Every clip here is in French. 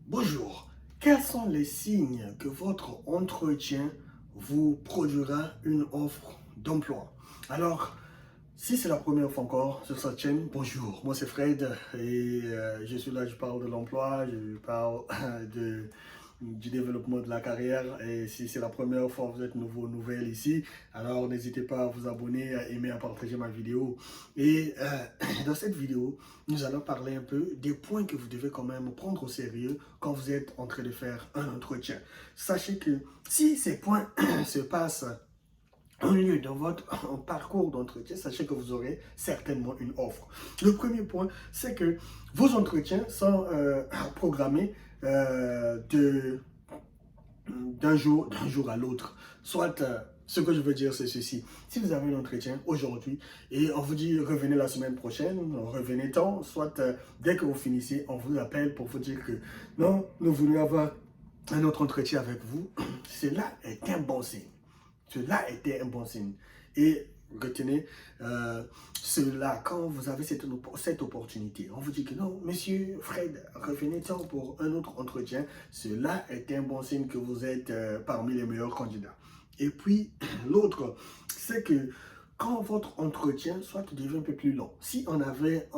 Bonjour, quels sont les signes que votre entretien vous produira une offre d'emploi? Alors, si c'est la première fois encore sur cette chaîne, bonjour, moi c'est Fred et je suis là, je parle de l'emploi, je parle du développement de la carrière. Et si c'est la première fois que vous êtes nouveau, nouvelle ici, alors n'hésitez pas à vous abonner, à aimer, à partager ma vidéo. Et dans cette vidéo, nous allons parler un peu des points que vous devez quand même prendre au sérieux quand vous êtes en train de faire un entretien. Sachez que si ces points se passent un lieu dans votre parcours d'entretien, sachez que vous aurez certainement une offre. Le premier point, c'est que vos entretiens sont programmés d'un jour à l'autre. Soit, ce que je veux dire, c'est ceci. Si vous avez un entretien aujourd'hui et on vous dit revenez la semaine prochaine, revenez tant, soit dès que vous finissez, on vous appelle pour vous dire que non, nous voulons avoir un autre entretien avec vous, cela est un bon signe. Cela était un bon signe. Et retenez cela quand vous avez cette opportunité. On vous dit que non, monsieur Fred, revenez-en pour un autre entretien. Cela est un bon signe que vous êtes parmi les meilleurs candidats. Et puis, l'autre, c'est que quand votre entretien soit devient un peu plus long, si on avait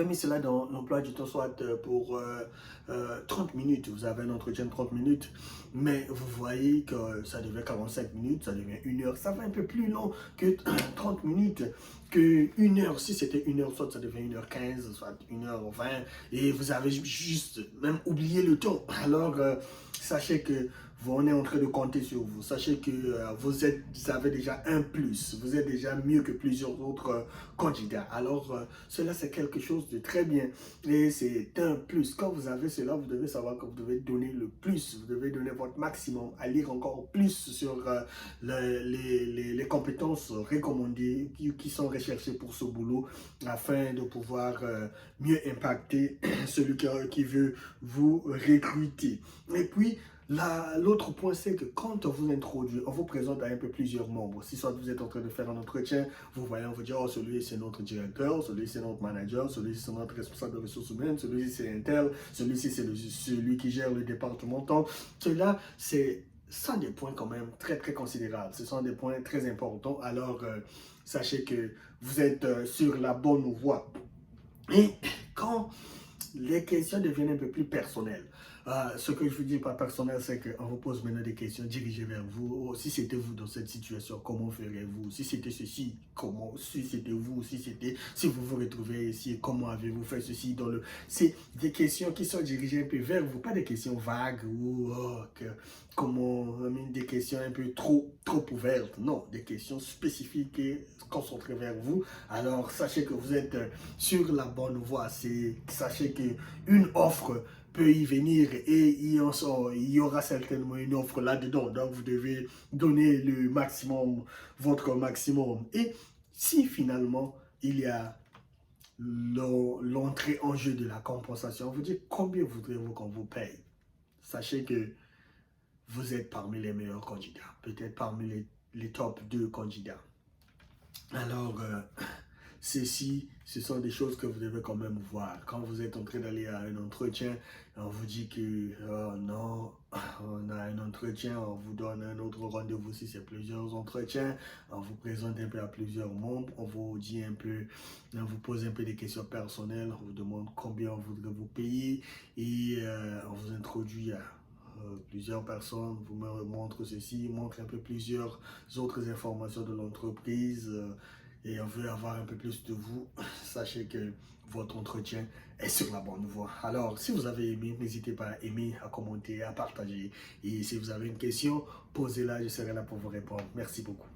mis cela dans l'emploi du temps, soit pour 30 minutes. Vous avez un entretien de 30 minutes, mais vous voyez que ça devient 45 minutes, ça devient 1 heure. Ça va un peu plus long que 30 minutes, que 1 heure. Si c'était 1 heure, soit ça devient 1h15, soit 1h20. Et vous avez juste même oublié le temps. Alors, sachez que on est en train de compter sur vous. Sachez que vous avez déjà un plus. Vous êtes déjà mieux que plusieurs autres candidats. Alors, cela, c'est quelque chose de très bien. Et c'est un plus. Quand vous avez cela, vous devez savoir que vous devez donner le plus. Vous devez donner votre maximum à lire encore plus sur les compétences recommandées qui sont recherchées pour ce boulot afin de pouvoir mieux impacter celui qui veut vous recruter. Et puis, l'autre point, c'est que quand on vous introduit, on vous présente à un peu plusieurs membres. Si soit vous êtes en train de faire un entretien, vous voyez, on vous dit, oh, celui c'est notre directeur, celui c'est notre manager, celui c'est notre responsable de ressources humaines, celui c'est un tel, celui-ci c'est celui qui gère le département tant. Cela, c'est sont des points quand même très, très considérables. Ce sont des points très importants. Alors, sachez que vous êtes sur la bonne voie. Et quand les questions deviennent un peu plus personnelles. Ce que je vous dis par personnel, c'est qu'on vous pose maintenant des questions dirigées vers vous. Oh, si c'était vous dans cette situation, comment feriez-vous? Si c'était ceci, comment? Si c'était vous, si vous vous retrouvez ici, comment avez-vous fait ceci dans le... C'est des questions qui sont dirigées un peu vers vous, pas des questions vagues ou des questions un peu trop ouvertes. Non, des questions spécifiques et concentrées vers vous. Alors, sachez que vous êtes sur la bonne voie. Sachez qu'une offre peut y venir et il y aura certainement une offre là-dedans. Donc, vous devez donner le maximum, votre maximum. Et si finalement, il y a l'entrée en jeu de la compensation, vous dites combien voudrez-vous qu'on vous paye? Sachez que vous êtes parmi les meilleurs candidats, peut-être parmi les top 2 candidats. Alors, ce sont des choses que vous devez quand même voir. Quand vous êtes en train d'aller à un entretien, on vous dit que non, on a un entretien, on vous donne un autre rendez-vous si c'est plusieurs entretiens, on vous présente un peu à plusieurs membres, on vous dit un peu, on vous pose un peu des questions personnelles, on vous demande combien on voudrait vous payer et on vous introduit à plusieurs personnes, vous me montrez ceci, montre un peu plusieurs autres informations de l'entreprise et on veut avoir un peu plus de vous. Sachez que votre entretien est sur la bonne voie. Alors, si vous avez aimé, n'hésitez pas à aimer, à commenter, à partager. Et si vous avez une question, posez-la, je serai là pour vous répondre. Merci beaucoup.